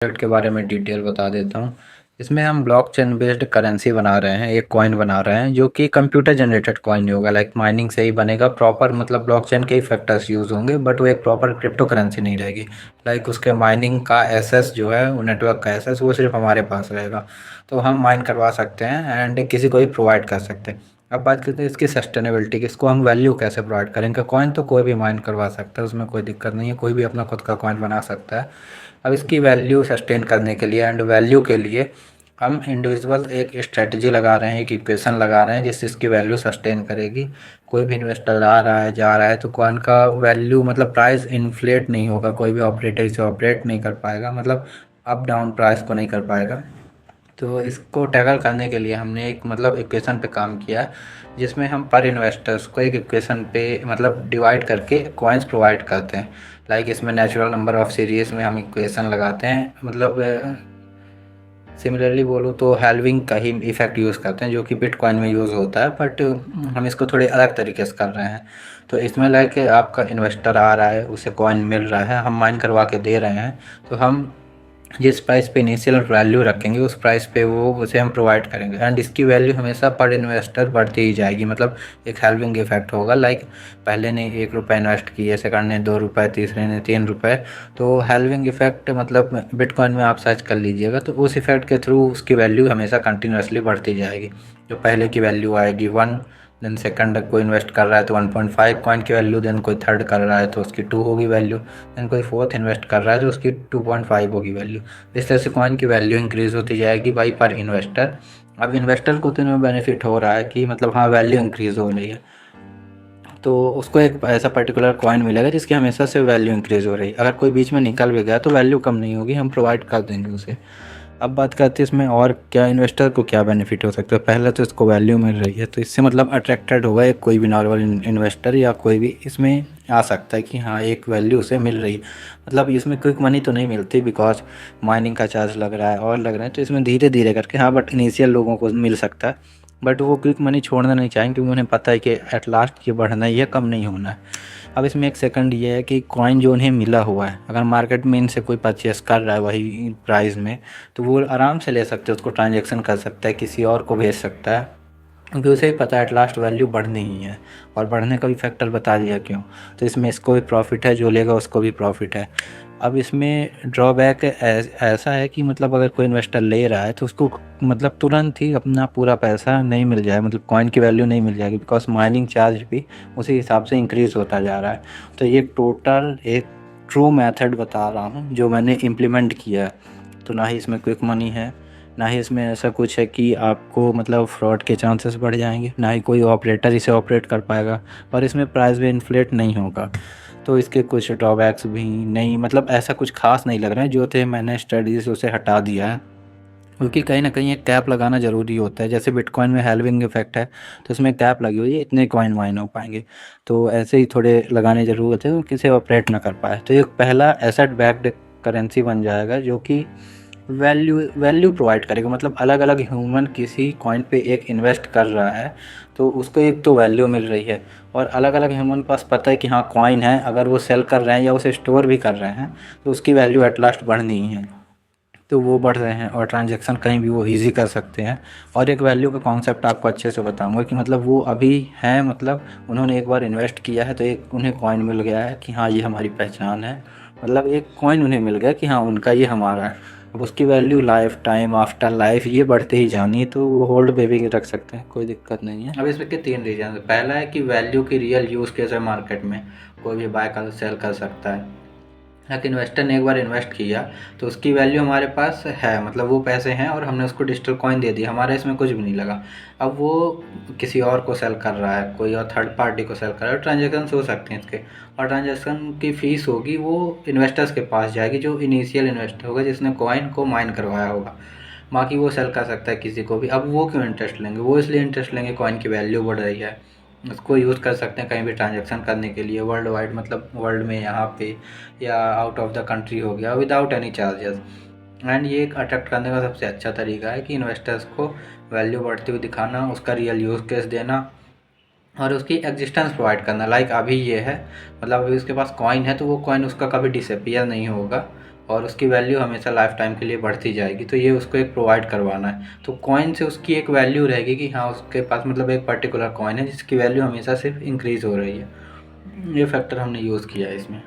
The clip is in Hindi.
प्रोजेक्ट के बारे में डिटेल बता देता हूँ। इसमें हम ब्लॉकचेन बेस्ड करेंसी बना रहे हैं, एक कॉइन बना रहे हैं जो कि कंप्यूटर जनरेटेड कॉइन नहीं होगा, लाइक माइनिंग से ही बनेगा प्रॉपर, मतलब ब्लॉकचेन के ही फैक्टर्स यूज़ होंगे, बट वो एक प्रॉपर क्रिप्टो करेंसी नहीं रहेगी। लाइक उसके माइनिंग का एसेस जो है, वो नेटवर्क का एसेस वो सिर्फ हमारे पास रहेगा, तो हम माइन करवा सकते हैं एंड किसी को भी प्रोवाइड कर सकते हैं। अब बात करते हैं इसकी सस्टेनेबिलिटी की, इसको हम वैल्यू कैसे प्रोवाइड करेंगे। कॉइन तो कोई भी माइन करवा सकता है, उसमें कोई दिक्कत नहीं है, कोई भी अपना खुद का कॉइन बना सकता है। अब इसकी वैल्यू सस्टेन करने के लिए एंड वैल्यू के लिए हम इंडिविजुअल एक स्ट्रेटजी लगा रहे हैं, एक इक्वेशन लगा रहे हैं जिससे इसकी वैल्यू सस्टेन करेगी। कोई भी इन्वेस्टर आ रहा है जा रहा है तो कॉइन का वैल्यू मतलब प्राइस इन्फ्लेट नहीं होगा, कोई भी ऑपरेटर इसे ऑपरेट नहीं कर पाएगा, मतलब अप डाउन प्राइस को नहीं कर पाएगा। तो इसको टैकल करने के लिए हमने एक मतलब इक्वेशन पे काम किया, जिसमें हम पर इन्वेस्टर्स को एक इक्वेशन पे मतलब डिवाइड करके कॉइन्स प्रोवाइड करते हैं। लाइक इसमें नेचुरल नंबर ऑफ सीरीज में हम इक्वेशन लगाते हैं, मतलब सिमिलरली बोलूँ तो हेल्विंग का ही इफ़ेक्ट यूज़ करते हैं जो कि बिटकॉइन में यूज़ होता है, बट हम इसको थोड़े अलग तरीके से कर रहे हैं। तो इसमें लाइक आपका इन्वेस्टर आ रहा है, उसे कॉइन मिल रहा है, हम माइन करवा के दे रहे हैं, तो हम जिस प्राइस पे इनिशियल वैल्यू रखेंगे उस प्राइस पे वो उसे हम प्रोवाइड करेंगे एंड इसकी वैल्यू हमेशा पर इन्वेस्टर बढ़ती ही जाएगी। मतलब एक हेल्विंग इफेक्ट होगा, लाइक पहले ने 1 रुपये इन्वेस्ट किए, सेकंड ने 2 रुपये, तीसरे ने 3 रुपये, तो हेल्विंग इफेक्ट मतलब बिटकॉइन में आप सर्च कर लीजिएगा, तो उस इफेक्ट के थ्रू उसकी वैल्यू हमेशा कंटिन्यूसली बढ़ती जाएगी। जो पहले की वैल्यू आएगी 1, देन सेकंड कोई इन्वेस्ट कर रहा है तो 1.5 कॉइन की वैल्यू, देन कोई थर्ड कर रहा है तो उसकी 2 होगी वैल्यू, देन कोई फोर्थ इन्वेस्ट कर रहा है तो उसकी 2.5 होगी वैल्यू। इस तरह से कॉइन की वैल्यू इंक्रीज़ होती जाएगी बाई पर इन्वेस्टर। अब इन्वेस्टर को तो इनमें बेनिफिट हो रहा है कि मतलब हाँ वैल्यू इंक्रीज़ हो रही है, तो उसको एक ऐसा पर्टिकुलर कॉइन मिलेगा जिसकी हमेशा से वैल्यू इंक्रीज़ हो रही है। अगर कोई बीच में निकल भी गया तो वैल्यू कम नहीं होगी, हम प्रोवाइड कर देंगे उसे। अब बात करते हैं इसमें और क्या इन्वेस्टर को क्या बेनिफिट हो सकता है। पहले तो इसको वैल्यू मिल रही है तो इससे मतलब अट्रैक्टेड होगा एक कोई भी नॉर्मल इन्वेस्टर या कोई भी इसमें आ सकता है कि हाँ एक वैल्यू उसे मिल रही है। मतलब इसमें क्विक मनी तो नहीं मिलती बिकॉज माइनिंग का चार्ज लग रहा है और लग रहा है, तो इसमें धीरे धीरे करके हाँ बट इनिशियल लोगों को मिल सकता है। बट वो क्विक मनी छोड़ना नहीं चाहेंगे क्योंकि उन्हें पता है कि एट लास्ट ये बढ़ना ही है, कम नहीं होना है। अब इसमें एक सेकंड ये है कि कॉइन जो उन्हें मिला हुआ है, अगर मार्केट में इनसे कोई परचेस कर रहा है वही प्राइस में, तो वो आराम से ले सकते हैं, उसको ट्रांजैक्शन कर सकता है, किसी और को भेज सकता है, क्योंकि उसे ही पता है एट लास्ट वैल्यू बढ़नी ही है। और बढ़ने का भी फैक्टर बता दिया क्यों, तो इसमें इसको भी प्रॉफिट है, जो लेगा उसको भी प्रॉफिट है। अब इसमें ड्रॉबैक ऐसा है कि मतलब अगर कोई इन्वेस्टर ले रहा है तो उसको मतलब तुरंत ही अपना पूरा पैसा नहीं मिल जाए, मतलब कॉइन की वैल्यू नहीं मिल जाएगी बिकॉज माइनिंग चार्ज भी उसी हिसाब से इंक्रीज़ होता जा रहा है। तो ये टोटल एक ट्रू मेथड बता रहा हूँ जो मैंने इम्प्लीमेंट किया है। तो ना ही इसमें क्विक मनी है, ना ही इसमें ऐसा कुछ है कि आपको मतलब फ्रॉड के चांसेस बढ़ जाएंगे, ना ही कोई ऑपरेटर इसे ऑपरेट कर पाएगा, और इसमें प्राइस भी इन्फ्लेट नहीं होगा। तो इसके कुछ ड्रॉबैक्स भी नहीं, मतलब ऐसा कुछ खास नहीं लग रहा है, जो थे मैंने स्टडीज़ उसे हटा दिया है, क्योंकि कहीं ना कहीं एक कैप लगाना ज़रूरी होता है। जैसे बिटकॉइन में हेल्विंग इफेक्ट है तो इसमें कैप लगी हुई है, इतने कॉइन माइन हो पाएंगे, तो ऐसे ही थोड़े लगाने ज़रूरत है किसी ऑपरेट ना कर पाए। तो ये पहला एसेट बैक्ड करेंसी बन जाएगा जो कि वैल्यू वैल्यू प्रोवाइड करेगा। मतलब अलग अलग ह्यूमन किसी कॉइन पे एक इन्वेस्ट कर रहा है तो उसको एक तो वैल्यू मिल रही है, और अलग अलग ह्यूमन पास पता है कि हाँ कॉइन है, अगर वो सेल कर रहे हैं या उसे स्टोर भी कर रहे हैं तो उसकी वैल्यू एट लास्ट बढ़नी ही है, तो वो बढ़ रहे हैं और ट्रांजैक्शन कहीं भी वो ईज़ी कर सकते हैं। और एक वैल्यू का कॉन्सेप्ट आपको अच्छे से बताऊंगा कि मतलब वो अभी हैं, मतलब उन्होंने एक बार इन्वेस्ट किया है तो एक उन्हें कॉइन मिल गया है कि हाँ ये हमारी पहचान है, मतलब एक कॉइन उन्हें मिल गया कि हाँ उनका ये हमारा है। अब उसकी value life time after life ये बढ़ते ही जानी है, तो वो होल्ड पे भी रख सकते हैं, कोई दिक्कत नहीं है। अब इसमें के 3 रीजन है। पहला है कि वैल्यू की रियल यूज़ केस है, मार्केट में कोई भी बाय कर सेल कर सकता है। लेकिन इन्वेस्टर ने एक बार इन्वेस्ट किया तो उसकी वैल्यू हमारे पास है, मतलब वो पैसे हैं और हमने उसको डिजिटल कॉइन दे दिया, हमारा इसमें कुछ भी नहीं लगा। अब वो किसी और को सेल कर रहा है, कोई और थर्ड पार्टी को सेल कर रहा है, ट्रांजेक्शन हो सकते हैं इसके, और ट्रांजेक्शन की फ़ीस होगी वो इन्वेस्टर्स के पास जाएगी जो इनिशियल इन्वेस्टर होगा जिसने कॉइन को माइन करवाया होगा। बाकी वो सेल कर सकता है किसी को भी। अब वो क्यों इंटरेस्ट लेंगे, वो इसलिए इंटरेस्ट लेंगे कॉइन की वैल्यू बढ़ रही है, उसको यूज़ कर सकते हैं कहीं भी ट्रांजैक्शन करने के लिए वर्ल्ड वाइड, मतलब वर्ल्ड में यहाँ पे या आउट ऑफ द कंट्री हो गया विदाउट एनी चार्जेस। एंड ये एक अट्रैक्ट करने का सबसे अच्छा तरीका है कि इन्वेस्टर्स को वैल्यू बढ़ती हुई दिखाना, उसका रियल यूज़ केस देना और उसकी एग्जिस्टेंस प्रोवाइड करना। लाइक अभी ये है, मतलब अभी उसके पास कॉइन है तो वो कॉइन उसका कभी डिसअपियर नहीं होगा, और उसकी वैल्यू हमेशा लाइफ टाइम के लिए बढ़ती जाएगी। तो ये उसको एक प्रोवाइड करवाना है। तो कॉइन से उसकी एक वैल्यू रहेगी कि हाँ उसके पास मतलब एक पर्टिकुलर कॉइन है जिसकी वैल्यू हमेशा सिर्फ इंक्रीज़ हो रही है। ये फैक्टर हमने यूज़ किया है इसमें।